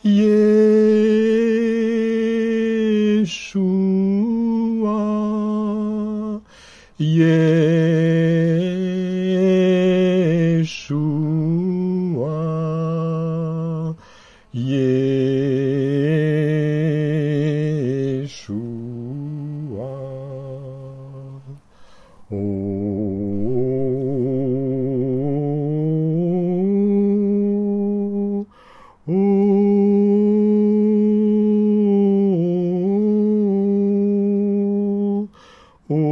Yeshua, Yeshua, Yeshua. Oh, oh, oh,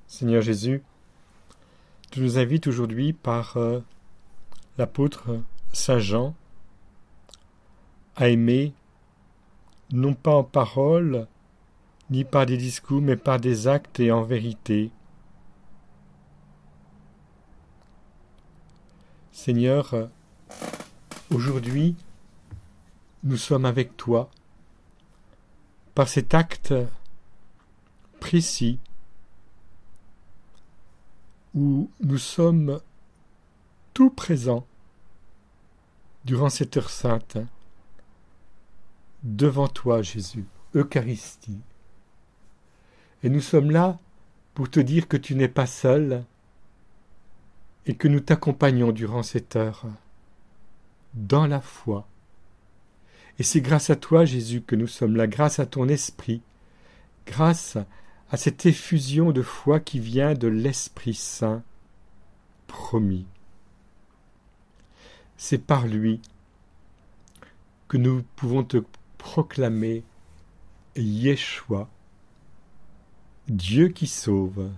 Seigneur Jésus, tu nous invites aujourd'hui par l'apôtre Saint Jean à aimer, non pas en parole, ni par des discours, mais par des actes et en vérité. Seigneur, aujourd'hui, nous sommes avec toi par cet acte précis où nous sommes tout présents durant cette heure sainte devant toi, Jésus, Eucharistie. Et nous sommes là pour te dire que tu n'es pas seul et que nous t'accompagnons durant cette heure dans la foi. Et c'est grâce à toi, Jésus, que nous sommes là, grâce à ton esprit, grâce à cette effusion de foi qui vient de l'Esprit Saint promis. C'est par lui que nous pouvons te proclamer Yeshua, Dieu qui sauve.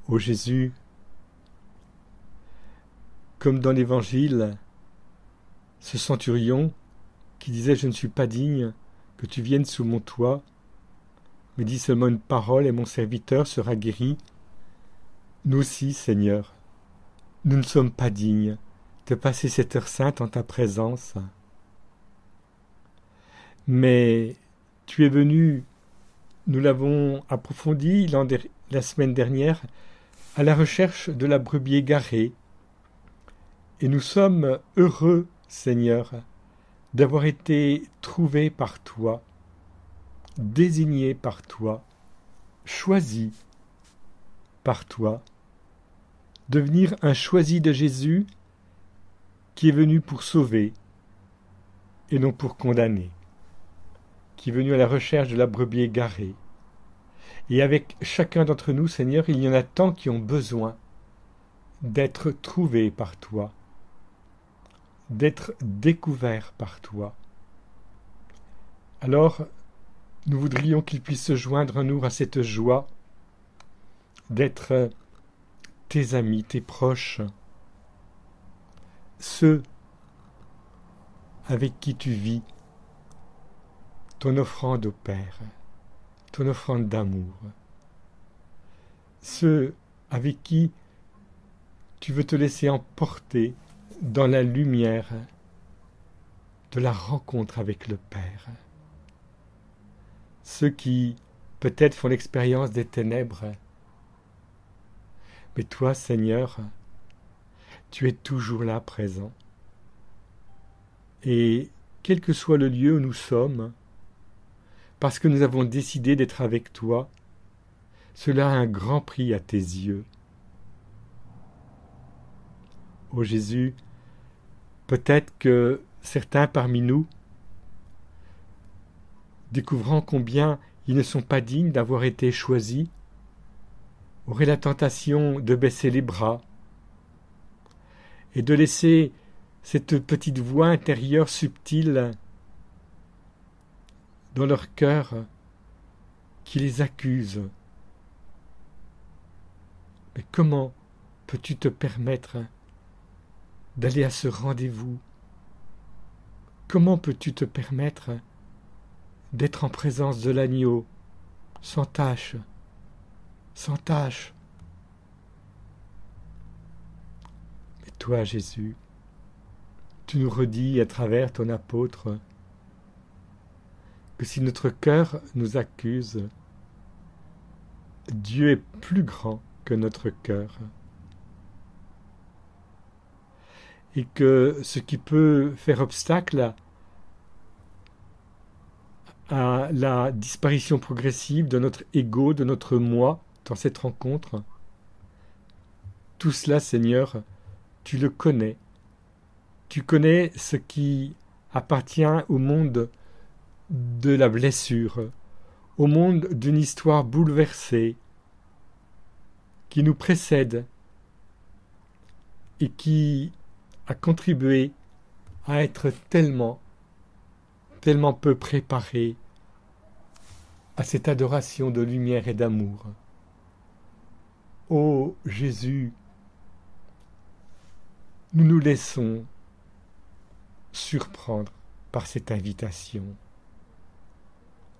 Ô Jésus, comme dans l'Évangile, ce centurion qui disait « Je ne suis pas digne que tu viennes sous mon toit, mais dis seulement une parole et mon serviteur sera guéri. » Nous aussi, Seigneur, nous ne sommes pas dignes de passer cette heure sainte en ta présence. Mais tu es venu, nous l'avons approfondi la semaine dernière, à la recherche de la brebis égarée. Et nous sommes heureux, Seigneur, d'avoir été trouvés par toi, désignés par toi, choisis par toi, devenir un choisi de Jésus qui est venu pour sauver et non pour condamner, qui est venu à la recherche de la brebis égarée. Et avec chacun d'entre nous, Seigneur, il y en a tant qui ont besoin d'être trouvés par toi, d'être découverts par toi. Alors, nous voudrions qu'ils puissent se joindre à nous à cette joie d'être tes amis, tes proches, ceux avec qui tu vis ton offrande au Père, ton offrande d'amour, ceux avec qui tu veux te laisser emporter dans la lumière de la rencontre avec le Père, ceux qui peut-être font l'expérience des ténèbres. Mais toi, Seigneur, tu es toujours là présent. Et quel que soit le lieu où nous sommes, parce que nous avons décidé d'être avec toi, cela a un grand prix à tes yeux. Ô Jésus, peut-être que certains parmi nous, découvrant combien ils ne sont pas dignes d'avoir été choisis, auraient la tentation de baisser les bras et de laisser cette petite voix intérieure subtile dans leur cœur qui les accuse. Mais comment peux-tu te permettre d'aller à ce rendez-vous? Comment peux-tu te permettre d'être en présence de l'agneau, sans tache, Toi, Jésus, tu nous redis à travers ton apôtre que si notre cœur nous accuse, Dieu est plus grand que notre cœur. Et que ce qui peut faire obstacle à la disparition progressive de notre ego, de notre moi dans cette rencontre, tout cela, Seigneur, tu le connais. Tu connais ce qui appartient au monde de la blessure, au monde d'une histoire bouleversée qui nous précède et qui a contribué à être tellement peu préparé à cette adoration de lumière et d'amour. Ô Jésus, nous nous laissons surprendre par cette invitation.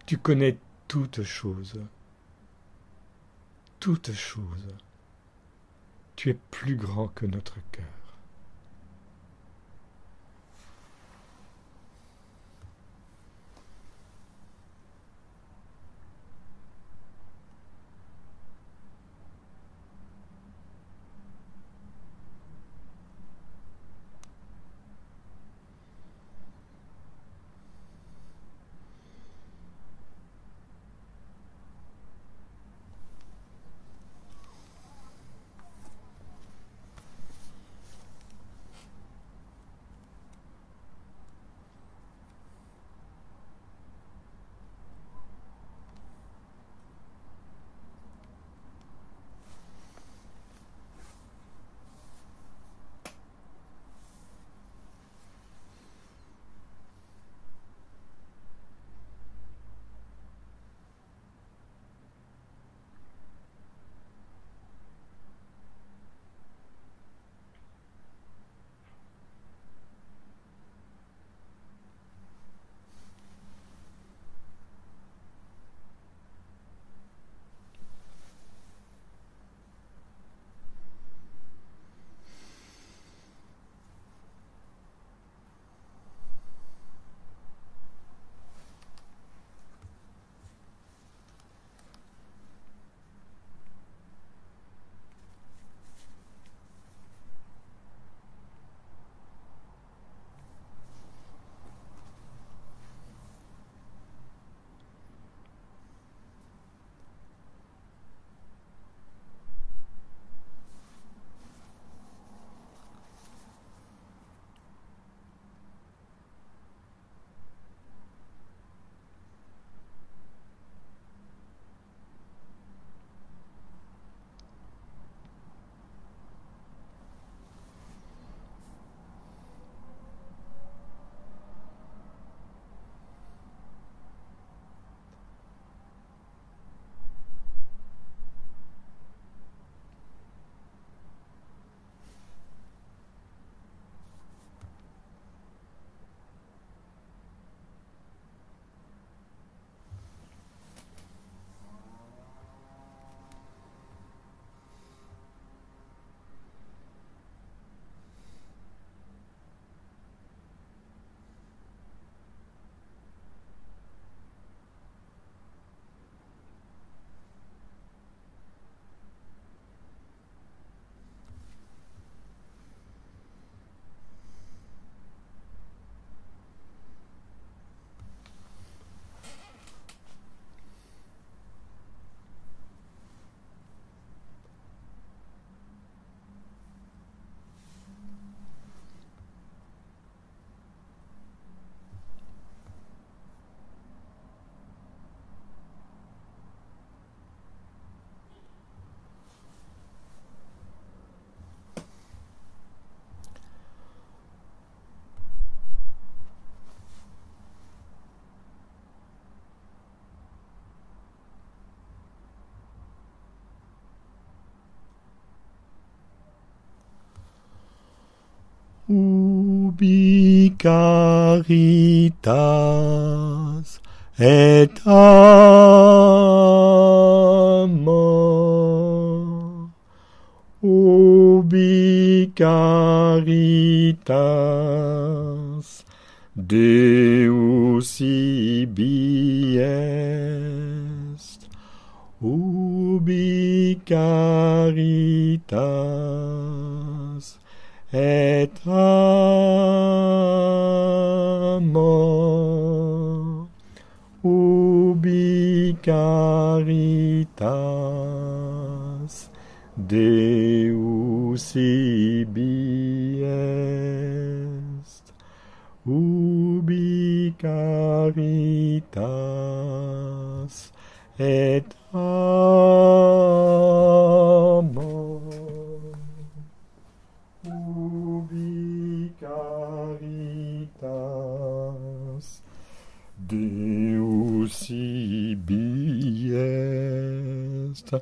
Tu connais toutes choses. Toutes choses. Tu es plus grand que notre cœur. Ubi caritas et amor, ubi caritas caritas, Deus ibi est, ubi caritas et amor, ubi caritas, Deus ibi est, ubi caritas et amor, ubi caritas, Deus ibi est,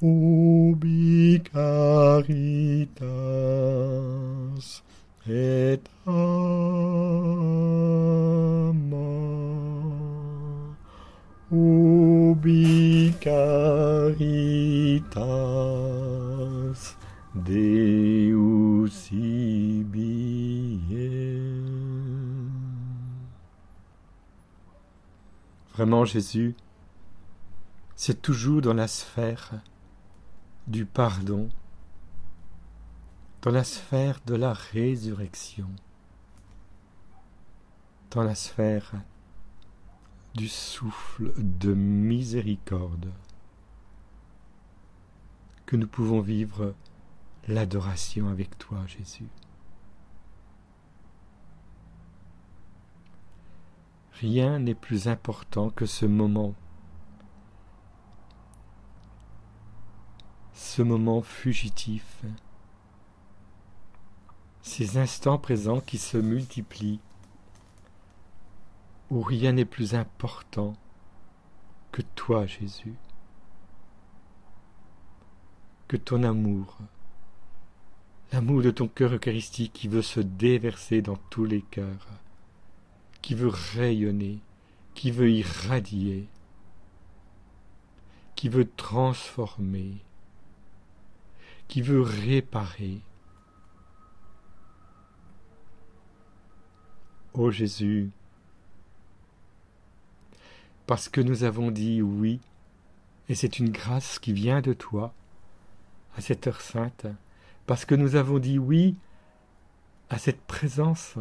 ubi caritas et amor, ubi caritas, Deus ibi est. Vraiment, Jésus, c'est toujours dans la sphère du pardon, dans la sphère de la résurrection, dans la sphère du souffle de miséricorde que nous pouvons vivre l'adoration avec toi, Jésus. Rien n'est plus important que ce moment fugitif, ces instants présents qui se multiplient, où rien n'est plus important que toi, Jésus, que ton amour, l'amour de ton cœur eucharistique qui veut se déverser dans tous les cœurs, qui veut rayonner, qui veut irradier, qui veut transformer, qui veut réparer. Ô Jésus, parce que nous avons dit oui, et c'est une grâce qui vient de toi, à cette heure sainte, parce que nous avons dit oui à cette présence,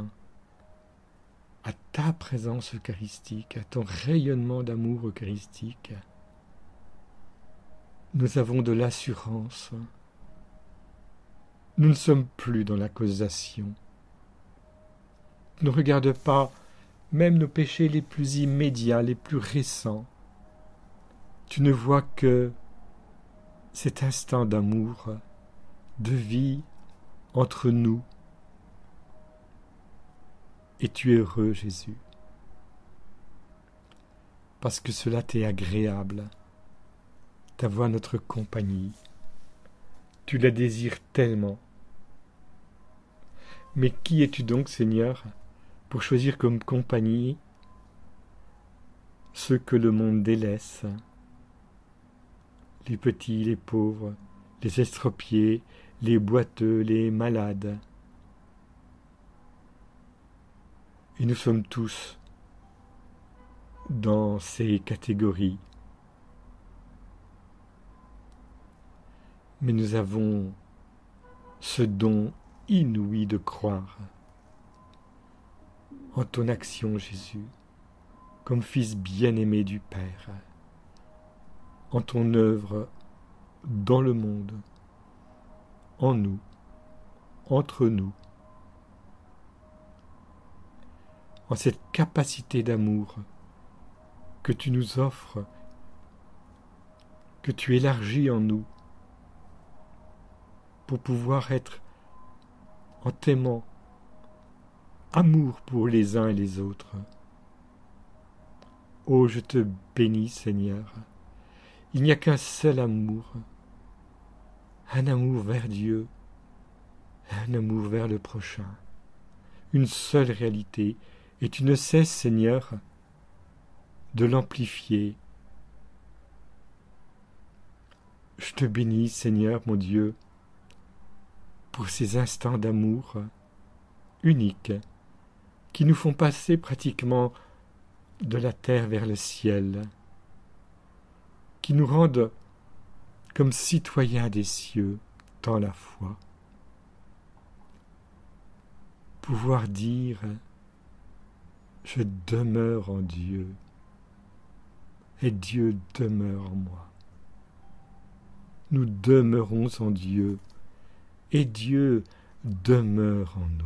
à ta présence eucharistique, à ton rayonnement d'amour eucharistique, nous avons de l'assurance. Nous ne sommes plus dans l'accusation. Ne regarde pas même nos péchés les plus immédiats, les plus récents. Tu ne vois que cet instant d'amour, de vie entre nous. Et tu es heureux, Jésus, parce que cela t'est agréable, d'avoir notre compagnie. Tu la désires tellement. Mais qui es-tu donc, Seigneur, pour choisir comme compagnie ceux que le monde délaisse, les petits, les pauvres, les estropiés, les boiteux, les malades? Et nous sommes tous dans ces catégories. Mais nous avons ce don inouï de croire en ton action, Jésus, comme Fils bien-aimé du Père, en ton œuvre dans le monde, en nous, entre nous, en cette capacité d'amour que tu nous offres, que tu élargis en nous, pour pouvoir être en t'aimant, amour pour les uns et les autres. Oh, je te bénis, Seigneur. Il n'y a qu'un seul amour, un amour vers Dieu, un amour vers le prochain, une seule réalité, et tu ne cesses, Seigneur, de l'amplifier. Je te bénis, Seigneur, mon Dieu, pour ces instants d'amour uniques qui nous font passer pratiquement de la terre vers le ciel, qui nous rendent comme citoyens des cieux dans la foi. Pouvoir dire « Je demeure en Dieu et Dieu demeure en moi ». Nous demeurons en Dieu et Dieu demeure en nous.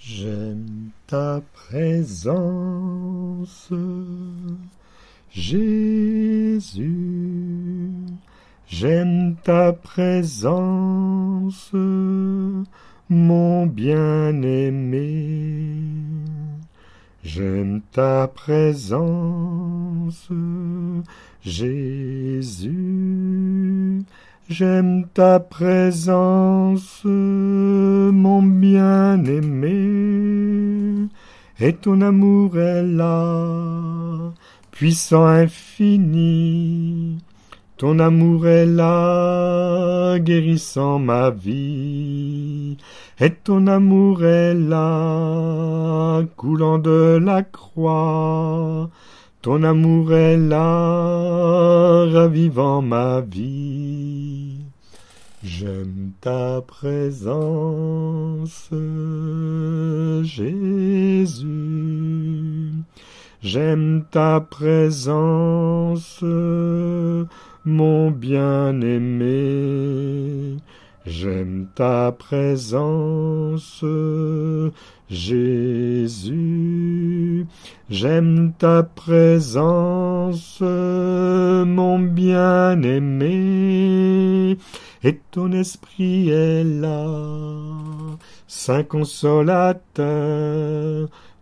J'aime ta présence, Jésus, j'aime ta présence, mon bien-aimé. J'aime ta présence, Jésus, j'aime ta présence, mon bien-aimé, et ton amour est là, puissant infini, ton amour est là, guérissant ma vie, et ton amour est là, coulant de la croix, ton amour est là, ravivant ma vie. J'aime ta présence, Jésus. J'aime ta présence, mon bien-aimé. J'aime ta présence, Jésus. J'aime ta présence, mon bien-aimé. Et ton esprit est là, Saint Consolateur.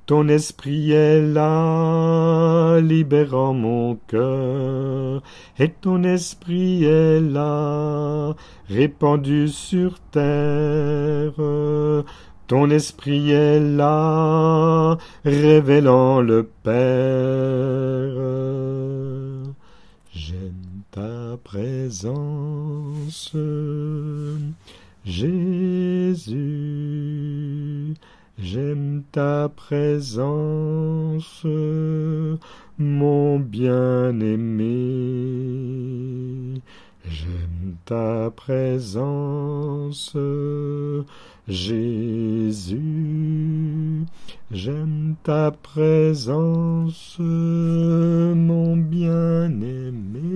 Ton esprit est là, libérant mon cœur. Et ton esprit est là, répandu sur terre. Ton esprit est là, révélant le Père. J'aime ta présence, Jésus. J'aime ta présence, mon bien-aimé. J'aime ta présence, Jésus. J'aime ta présence, mon bien-aimé.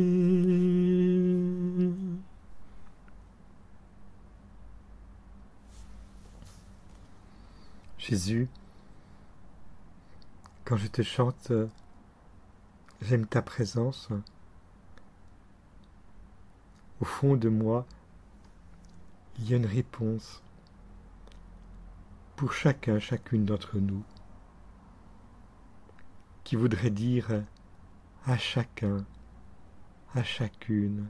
Jésus, quand je te chante « J'aime ta présence », au fond de moi, il y a une réponse pour chacun, chacune d'entre nous, qui voudrait dire à chacun, à chacune,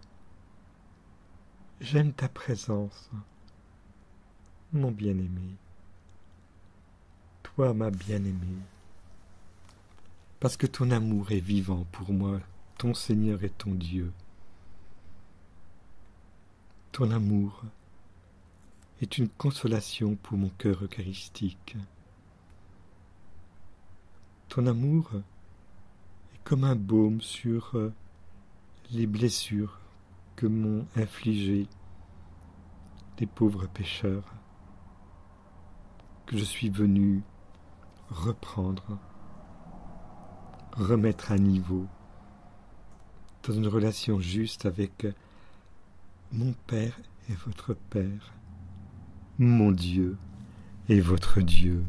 « J'aime ta présence, mon bien-aimé. » Toi, ma bien-aimée, parce que ton amour est vivant pour moi, ton Seigneur est ton Dieu. Ton amour est une consolation pour mon cœur eucharistique. Ton amour est comme un baume sur les blessures que m'ont infligées les pauvres pécheurs, que je suis venu reprendre, remettre à niveau, dans une relation juste avec mon Père et votre Père, mon Dieu et votre Dieu.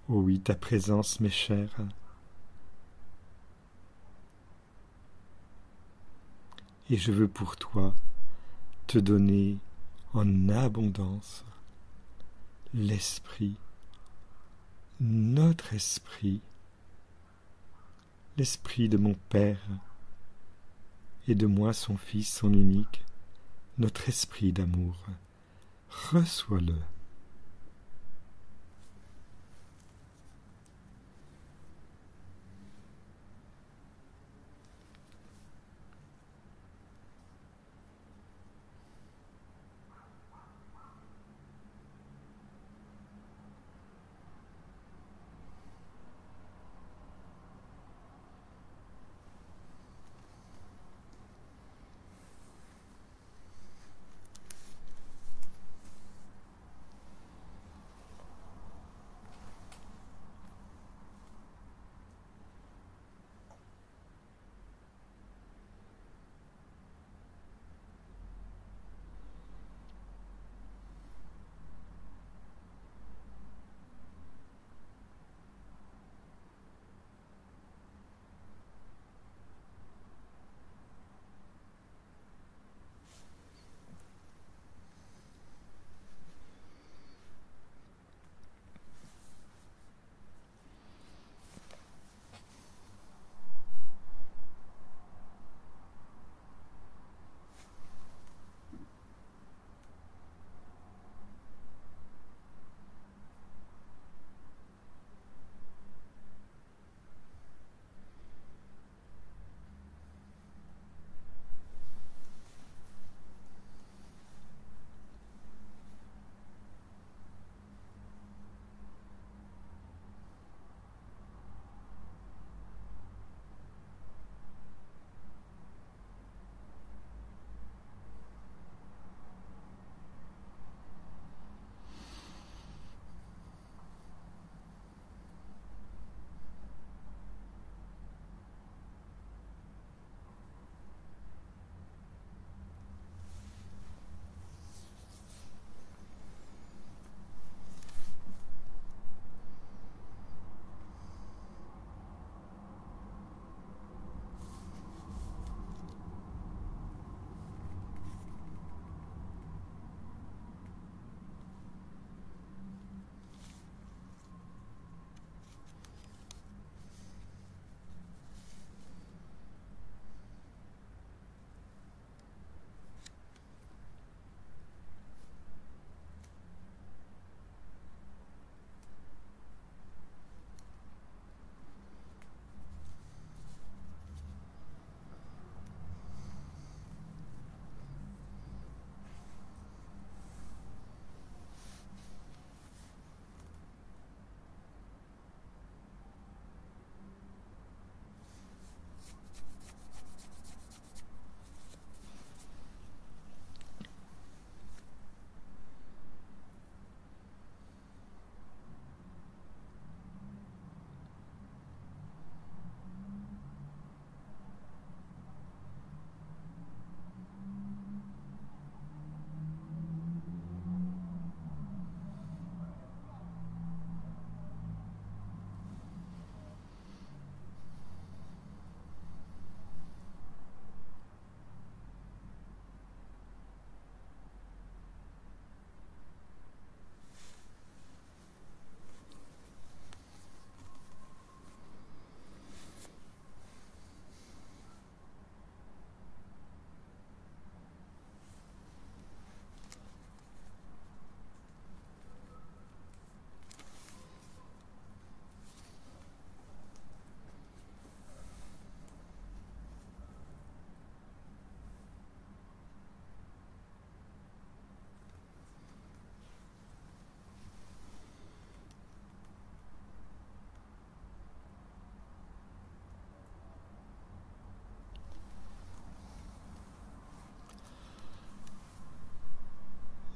Oh oui, ta présence m'est chère. Et je veux pour toi te donner en abondance l'Esprit, notre Esprit, l'Esprit de mon Père et de moi, son Fils, son unique, notre Esprit d'amour. Reçois-le.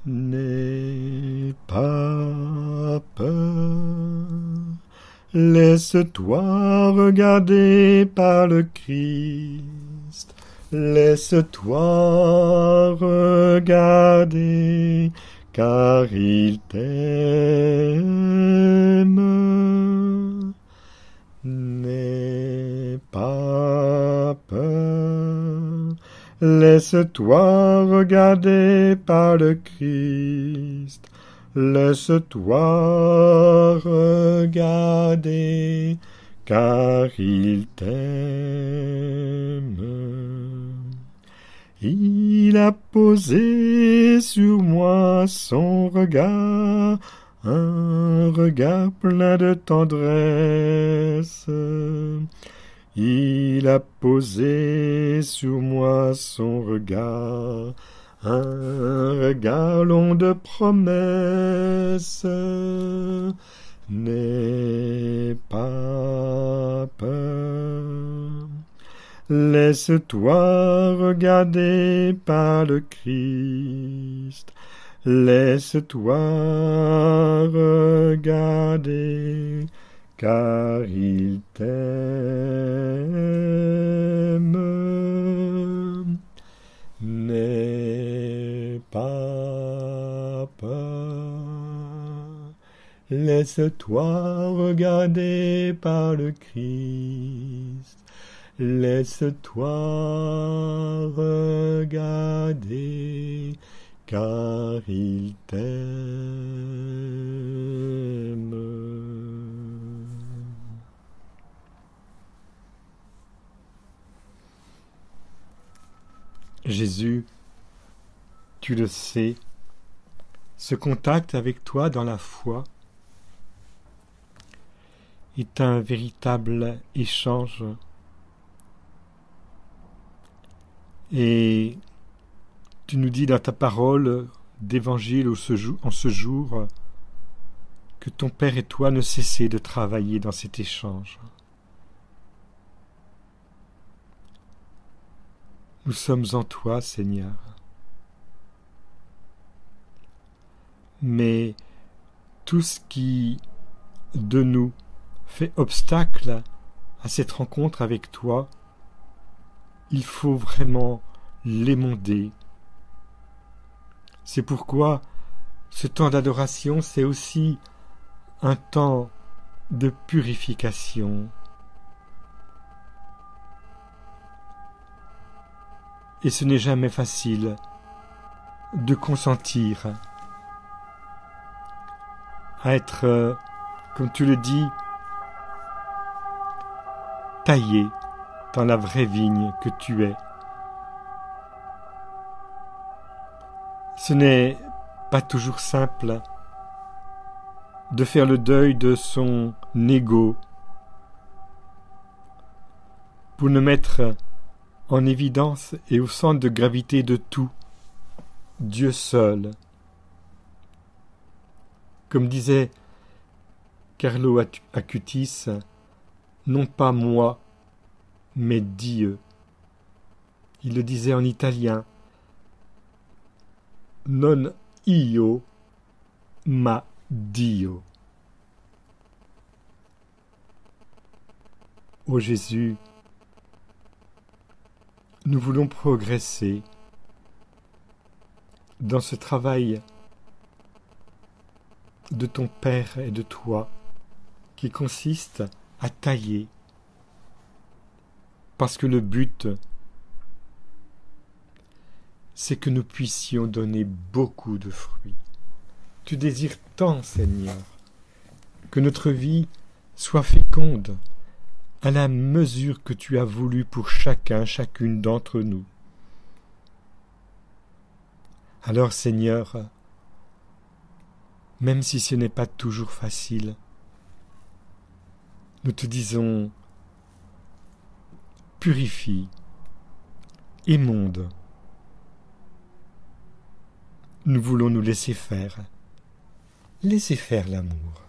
N'aie pas peur, laisse-toi regarder par le Christ, laisse-toi regarder, car il t'aime. N'aie pas peur, laisse-toi regarder par le Christ, laisse-toi regarder, car il t'aime. Il a posé sur moi son regard, un regard plein de tendresse. Il a posé sur moi son regard, un regard long de promesses. N'aie pas peur, laisse-toi regarder par le Christ, laisse-toi regarder, car il t'aime. N'aie pas peur, laisse-toi regarder par le Christ, laisse-toi regarder, car il t'aime. Jésus, tu le sais, ce contact avec toi dans la foi est un véritable échange. Et tu nous dis dans ta parole d'évangile en ce jour que ton Père et toi ne cessez de travailler dans cet échange. Nous sommes en toi, Seigneur. Mais tout ce qui, de nous, fait obstacle à cette rencontre avec toi, il faut vraiment l'émonder. C'est pourquoi ce temps d'adoration, c'est aussi un temps de purification. Et ce n'est jamais facile de consentir à être, comme tu le dis, taillé dans la vraie vigne que tu es. Ce n'est pas toujours simple de faire le deuil de son ego pour ne mettre en évidence et au centre de gravité de tout, Dieu seul. Comme disait Carlo Acutis, non pas moi, mais Dieu. Il le disait en italien, non io, ma Dio. Ô Jésus, nous voulons progresser dans ce travail de ton Père et de toi qui consiste à tailler, parce que le but, c'est que nous puissions donner beaucoup de fruits. Tu désires tant, Seigneur, que notre vie soit féconde à la mesure que tu as voulu pour chacune d'entre nous. Alors, Seigneur, même si ce n'est pas toujours facile, nous te disons, purifie, émonde. Nous voulons nous laisser faire l'amour.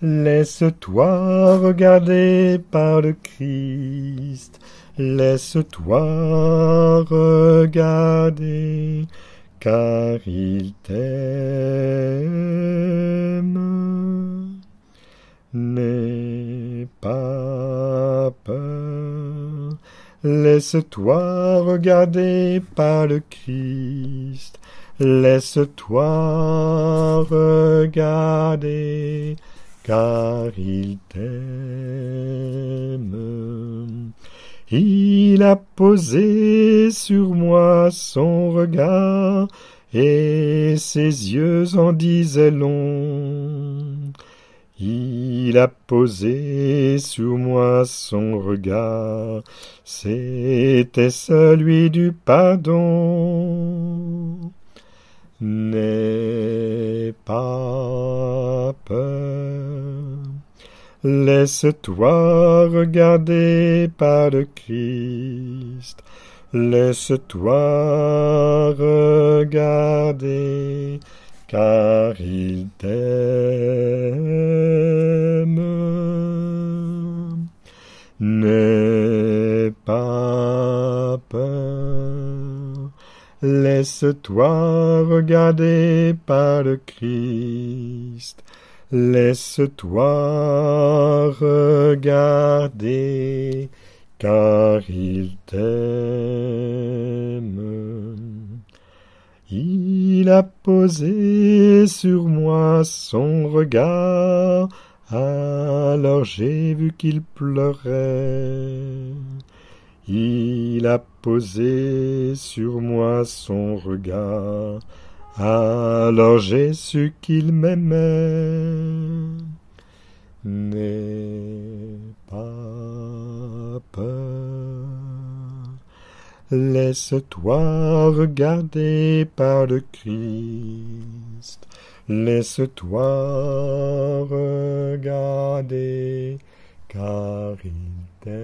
Laisse-toi regarder par le Christ, laisse-toi regarder, car il t'aime. N'aie pas peur, laisse-toi regarder par le Christ, laisse-toi regarder, car il t'aime. Il a posé sur moi son regard, et ses yeux en disaient long. Il a posé sur moi son regard, c'était celui du pardon. N'aie pas peur, laisse-toi regarder par le Christ, laisse-toi regarder, car il t'aime. N'aie pas peur, laisse-toi regarder par le Christ, laisse-toi regarder, car il t'aime. Il a posé sur moi son regard, alors j'ai vu qu'il pleurait. Il a posé sur moi son regard, alors j'ai su qu'il m'aimait. N'aie pas peur, laisse-toi regarder par le Christ, laisse-toi regarder, car il t'aime.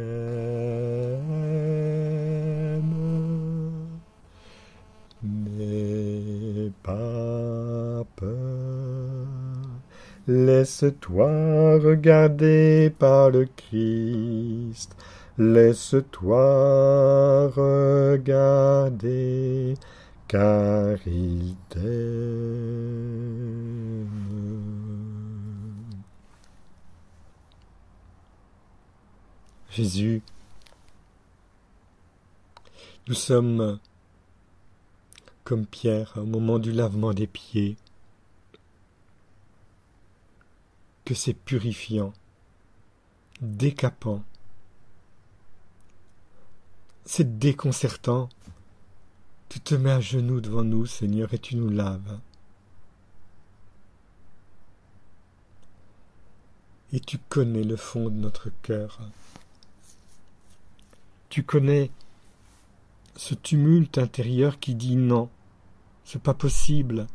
N'aie pas peur, laisse-toi regarder par le Christ, laisse-toi regarder, car il t'aime. Jésus, nous sommes comme Pierre au moment du lavement des pieds, que c'est purifiant, décapant, c'est déconcertant. Tu te mets à genoux devant nous, Seigneur, et tu nous laves. Et tu connais le fond de notre cœur. Tu connais ce tumulte intérieur qui dit non, c'est pas possible.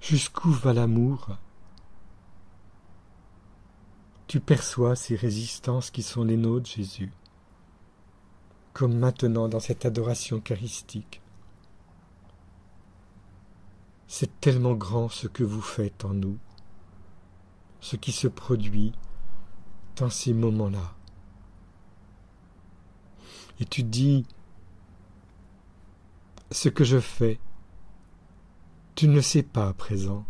Jusqu'où va l'amour? Tu perçois ces résistances qui sont les nôtres, Jésus, comme maintenant dans cette adoration eucharistique. C'est tellement grand ce que vous faites en nous, ce qui se produit dans ces moments-là. Et tu dis, ce que je fais, tu ne le sais pas à présent,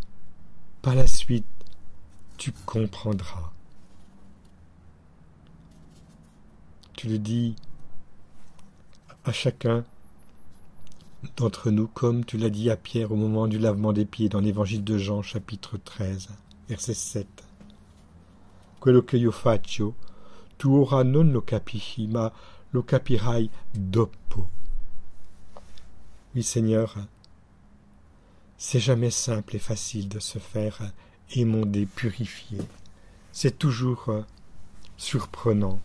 par la suite, tu comprendras. Tu le dis à chacun d'entre nous, comme tu l'as dit à Pierre au moment du lavement des pieds dans l'évangile de Jean, chapitre 13, verset 7. Quello che io faccio, tu ora non lo capisci, ma lo capirai dopo. Oui, Seigneur, c'est jamais simple et facile de se faire émonder, purifier. C'est toujours surprenant.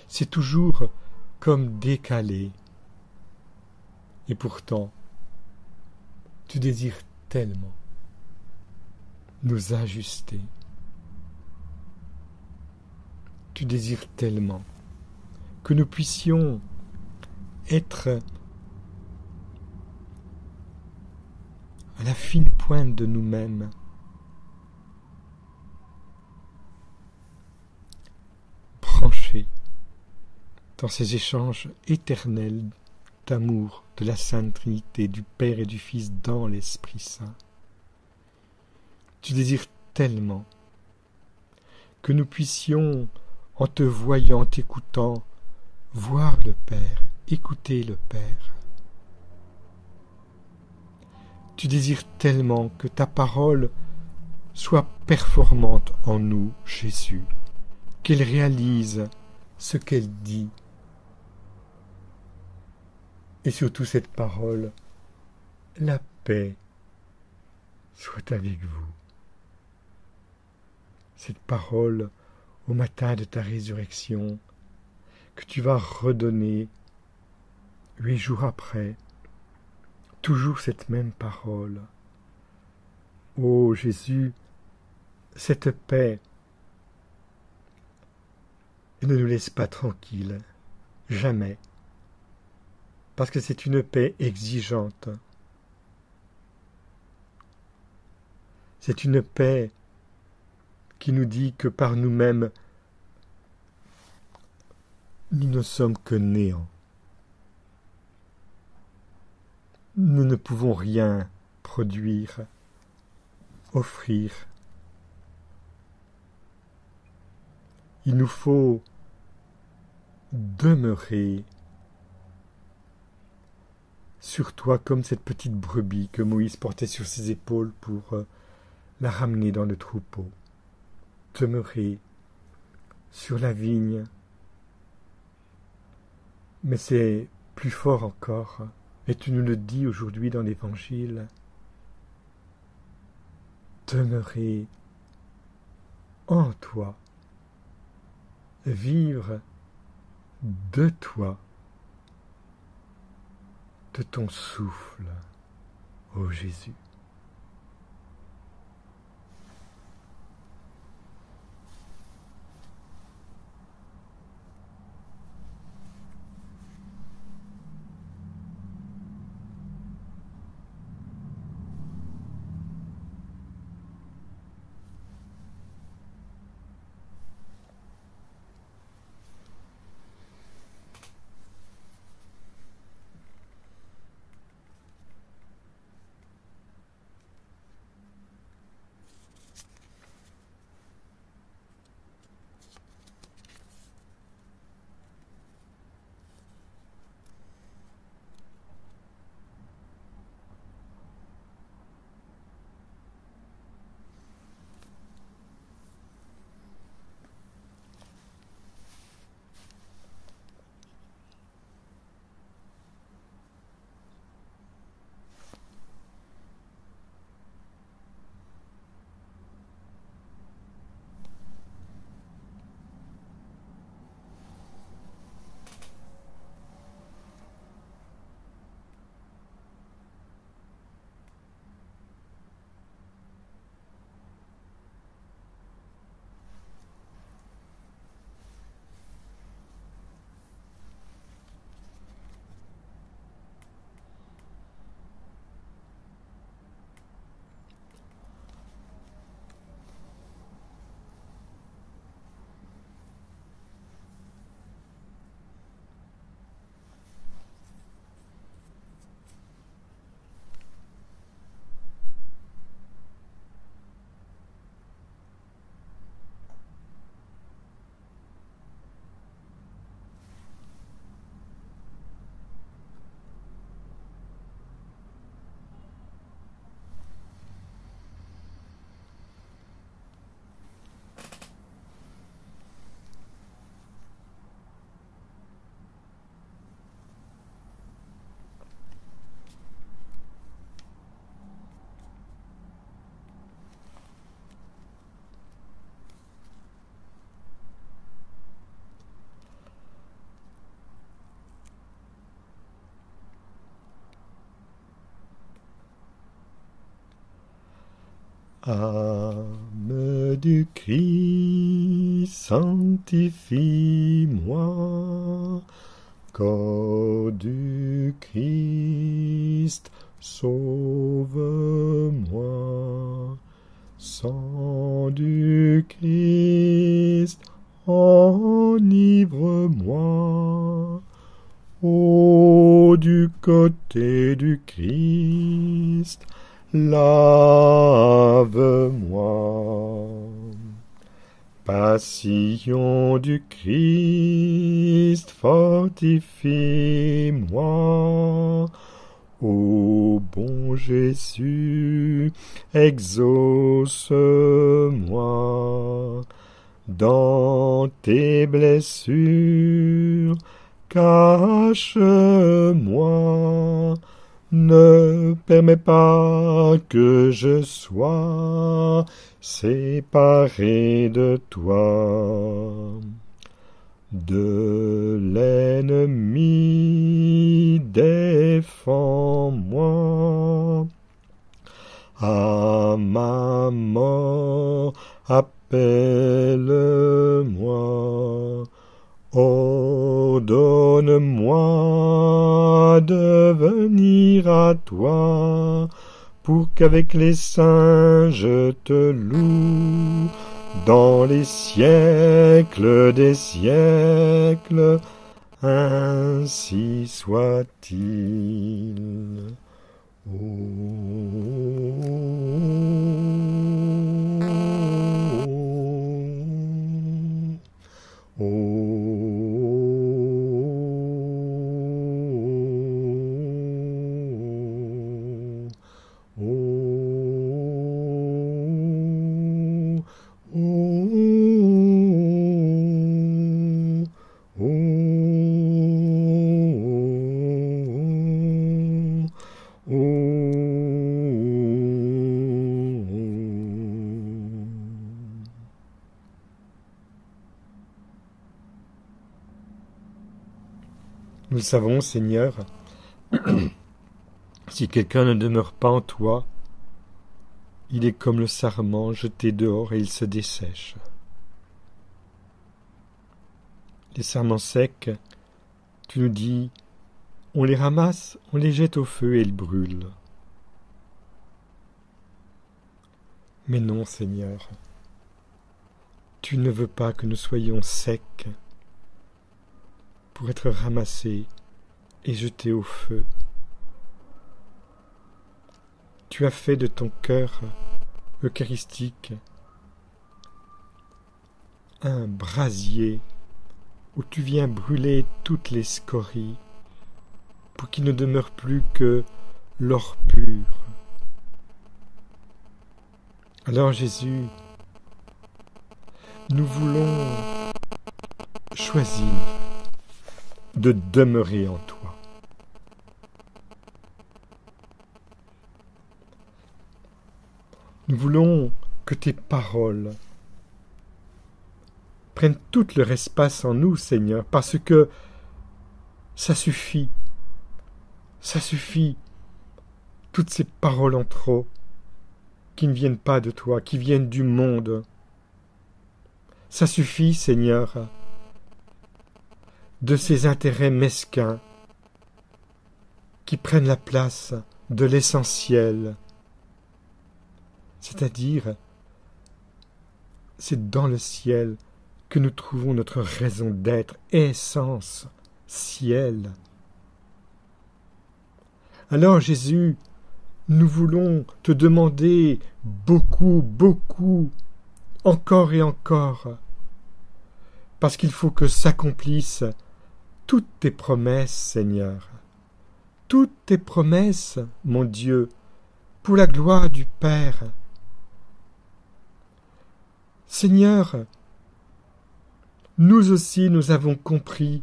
C'est toujours comme décalé. Et pourtant, tu désires tellement nous ajuster. Tu désires tellement que nous puissions être à la fine pointe de nous-mêmes dans ces échanges éternels d'amour de la Sainte Trinité, du Père et du Fils dans l'Esprit Saint. Tu désires tellement que nous puissions, en te voyant, t'écoutant, voir le Père, écouter le Père. Tu désires tellement que ta parole soit performante en nous, Jésus, qu'elle réalise ce qu'elle dit. Et surtout cette parole, la paix soit avec vous. Cette parole au matin de ta résurrection que tu vas redonner 8 jours après, toujours cette même parole. Ô Jésus, cette paix, ne nous laisse pas tranquilles, jamais, parce que c'est une paix exigeante. C'est une paix qui nous dit que par nous-mêmes, nous ne sommes que néant. Nous ne pouvons rien produire, offrir. Il nous faut demeurer sur toi comme cette petite brebis que Moïse portait sur ses épaules pour la ramener dans le troupeau. Demeurer sur la vigne. Mais c'est plus fort encore, et tu nous le dis aujourd'hui dans l'Évangile. Demeurer en toi, vivre de toi, de ton souffle, ô Jésus. Âme du Christ, sanctifie-moi. Corps du Christ, sauve-moi. Sang du Christ, enivre-moi. du Christ, lave-moi. Passion du Christ, fortifie-moi. Ô bon Jésus, exauce-moi. Dans tes blessures, cache-moi. Ne permets pas que je sois séparé de toi. De l'ennemi, défends-moi. À ma mort, appelle-moi. Ordonne-moi de venir à toi, pour qu'avec les saints je te loue, dans les siècles des siècles, ainsi soit-il. Nous savons, Seigneur, si quelqu'un ne demeure pas en toi, il est comme le sarment jeté dehors et il se dessèche. Les sarments secs, tu nous dis, on les ramasse, on les jette au feu et ils brûlent. Mais non, Seigneur, tu ne veux pas que nous soyons secs pour être ramassés et jetés au feu. Tu as fait de ton cœur eucharistique un brasier où tu viens brûler toutes les scories pour qu'il ne demeure plus que l'or pur. Alors Jésus, nous voulons choisir de demeurer en toi. Nous voulons que tes paroles prennent tout leur espace en nous, Seigneur, parce que ça suffit, toutes ces paroles en trop qui ne viennent pas de toi, qui viennent du monde. Ça suffit, Seigneur, de ces intérêts mesquins qui prennent la place de l'essentiel, c'est-à-dire c'est dans le ciel que nous trouvons notre raison d'être, essence, ciel. Alors Jésus, nous voulons te demander beaucoup, encore et encore, parce qu'il faut que s'accomplissent toutes tes promesses, Seigneur, toutes tes promesses, mon Dieu, pour la gloire du Père. Seigneur, nous aussi nous avons compris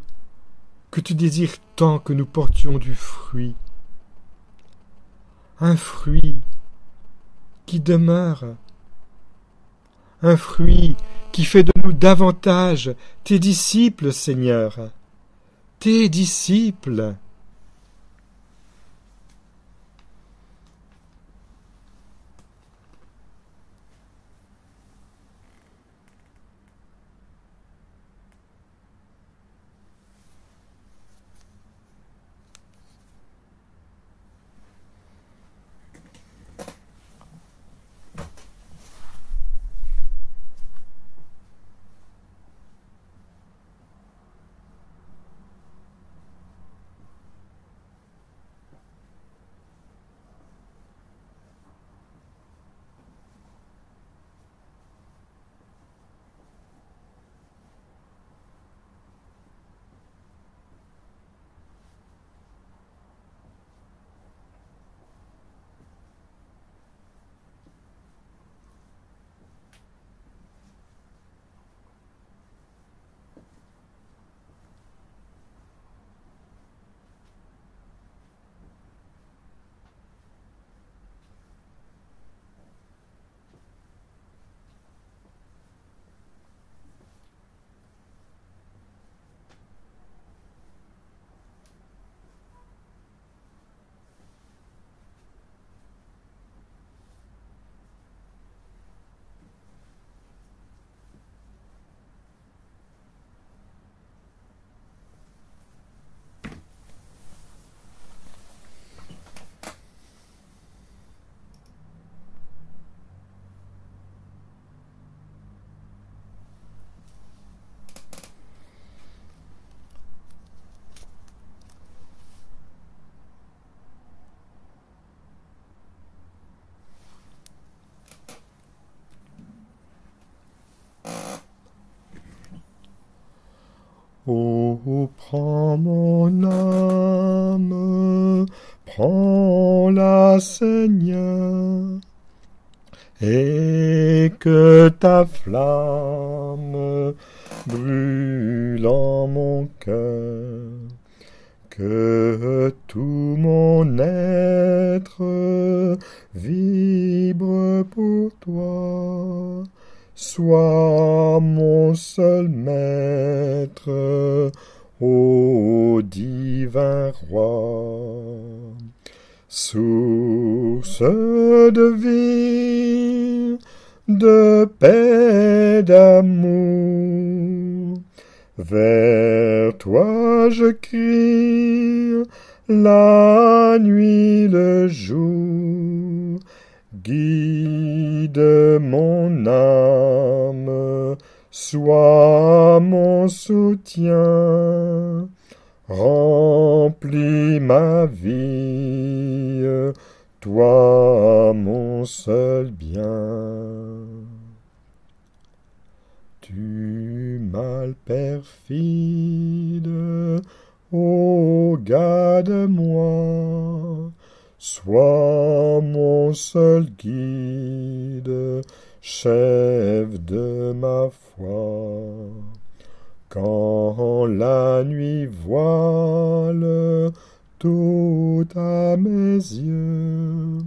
que tu désires tant que nous portions du fruit, un fruit qui demeure, un fruit qui fait de nous davantage tes disciples, Seigneur, tes disciples. toi, Seigneur, et que ta flamme brûle en mon cœur, que tout mon être vibre pour toi. Sois mon seul maître, ô divin roi, source de vie, de paix, d'amour. Vers toi je crie, la nuit, le jour. Guide mon âme, sois mon soutien, remplis ma vie, toi mon seul bien. Du mal perfide, ô garde-moi, sois mon seul guide, chef de ma foi. Quand la nuit voile tout à mes yeux,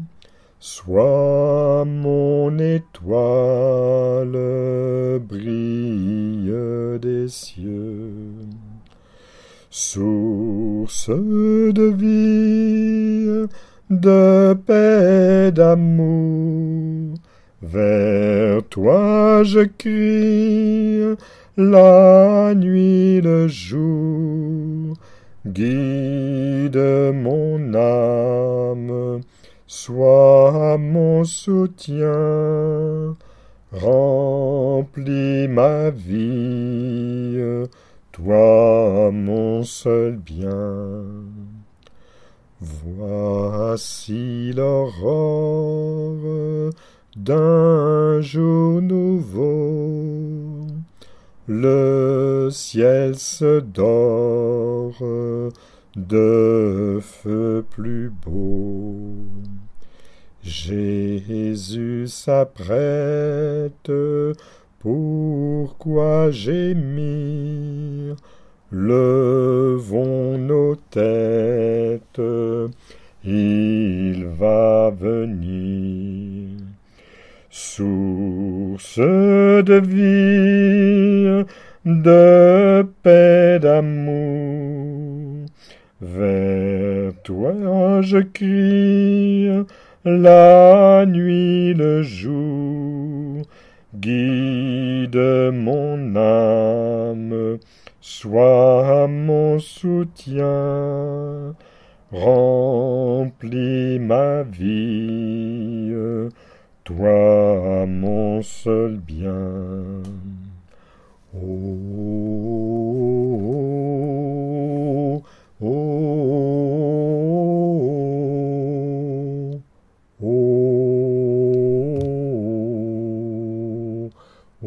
sois mon étoile, brille des cieux. Source de vie, de paix, d'amour, vers toi je crie, la nuit, le jour. Guide mon âme, sois mon soutien, remplis ma vie, toi mon seul bien. Voici l'aurore d'un jour nouveau, le ciel se dore de feux plus beaux. Jésus s'apprête, pourquoi gémir? Levons nos têtes, il va venir. Source de vie, de paix, d'amour, vers toi je crie, la nuit, le jour. Guide mon âme, sois mon soutien, remplis ma vie, toi mon seul bien. Oh, oh, oh, oh, oh, oh,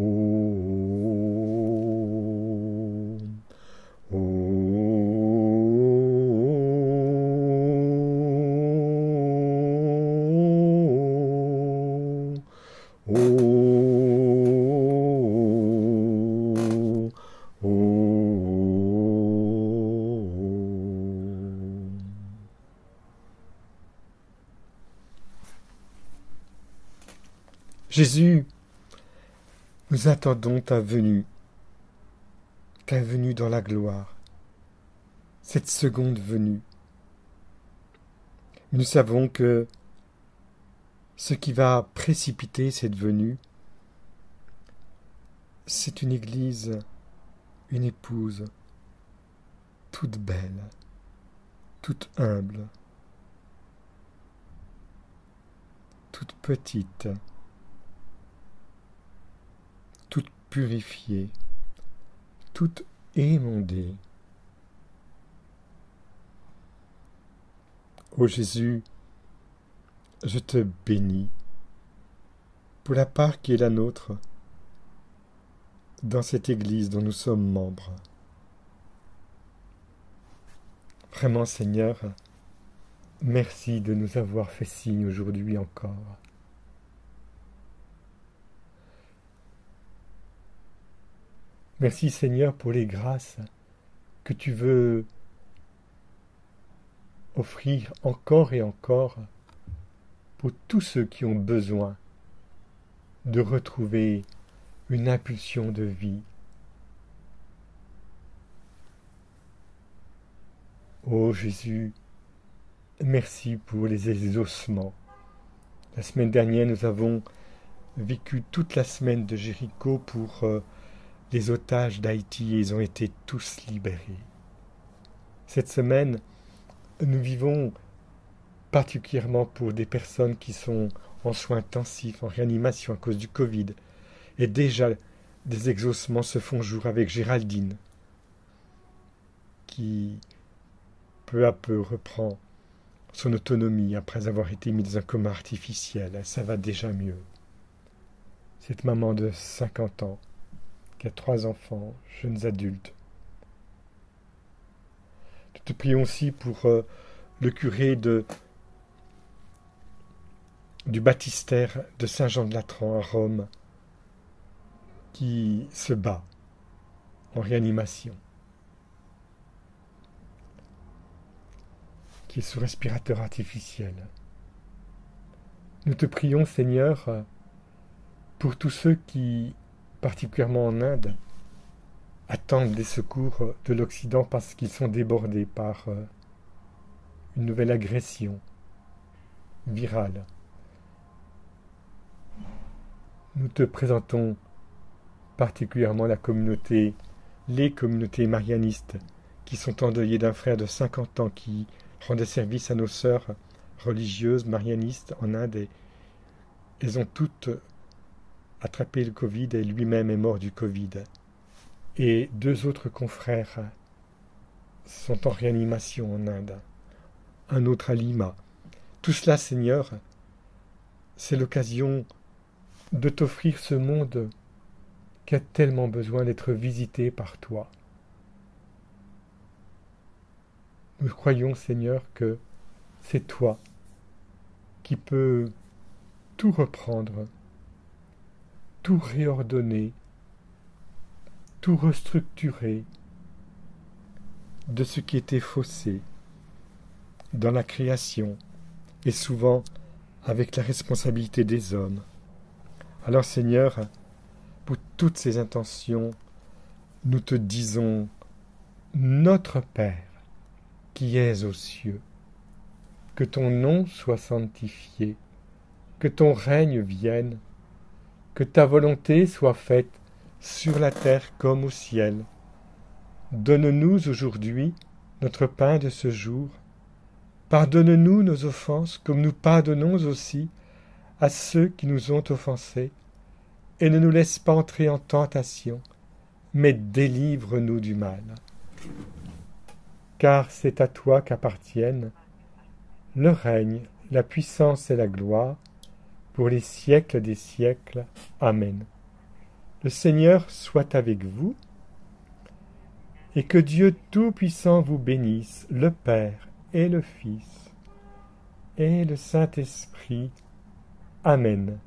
Jésus, nous attendons ta venue dans la gloire, cette seconde venue. Nous savons que ce qui va précipiter cette venue, c'est une Église, une épouse, toute belle, toute humble, toute petite, toute purifiée, toute émondée. Ô Jésus, je te bénis pour la part qui est la nôtre dans cette Église dont nous sommes membres. Vraiment, Seigneur, merci de nous avoir fait signe aujourd'hui encore. Merci Seigneur pour les grâces que tu veux offrir encore et encore pour tous ceux qui ont besoin de retrouver une impulsion de vie. Ô Jésus, merci pour les exaucements. La semaine dernière, nous avons vécu toute la semaine de Jéricho pour les otages d'Haïti et ils ont été tous libérés. Cette semaine, nous vivons particulièrement pour des personnes qui sont en soins intensifs, en réanimation à cause du Covid. Et déjà, des exaucements se font jour avec Géraldine, qui peu à peu reprend son autonomie après avoir été mise dans un coma artificiel. Ça va déjà mieux. Cette maman de 50 ans, qui a 3 enfants, jeunes adultes. Nous te prions aussi pour le curé du baptistère de Saint-Jean-de-Latran à Rome, qui se bat en réanimation, qui est sous respirateur artificiel. Nous te prions, Seigneur, pour tous ceux qui, particulièrement en Inde, attendent des secours de l'Occident parce qu'ils sont débordés par une nouvelle agression virale. Nous te présentons particulièrement les communautés marianistes qui sont endeuillées d'un frère de 50 ans qui rendait service à nos sœurs religieuses marianistes en Inde et elles ont toutes attrapé le Covid et lui-même est mort du Covid. Et 2 autres confrères sont en réanimation en Inde, un autre à Lima. Tout cela, Seigneur, c'est l'occasion de t'offrir ce monde qui a tellement besoin d'être visité par toi. Nous croyons, Seigneur, que c'est toi qui peux tout reprendre, tout réordonner, tout restructurer de ce qui était faussé dans la création et souvent avec la responsabilité des hommes. Alors Seigneur, pour toutes ces intentions, nous te disons, notre Père, qui es aux cieux, que ton nom soit sanctifié, que ton règne vienne, que ta volonté soit faite sur la terre comme au ciel. Donne-nous aujourd'hui notre pain de ce jour. Pardonne-nous nos offenses comme nous pardonnons aussi à ceux qui nous ont offensés. Et ne nous laisse pas entrer en tentation, mais délivre-nous du mal. Car c'est à toi qu'appartiennent le règne, la puissance et la gloire, pour les siècles des siècles. Amen. Le Seigneur soit avec vous, et que Dieu Tout-Puissant vous bénisse, le Père et le Fils et le Saint-Esprit. Amen.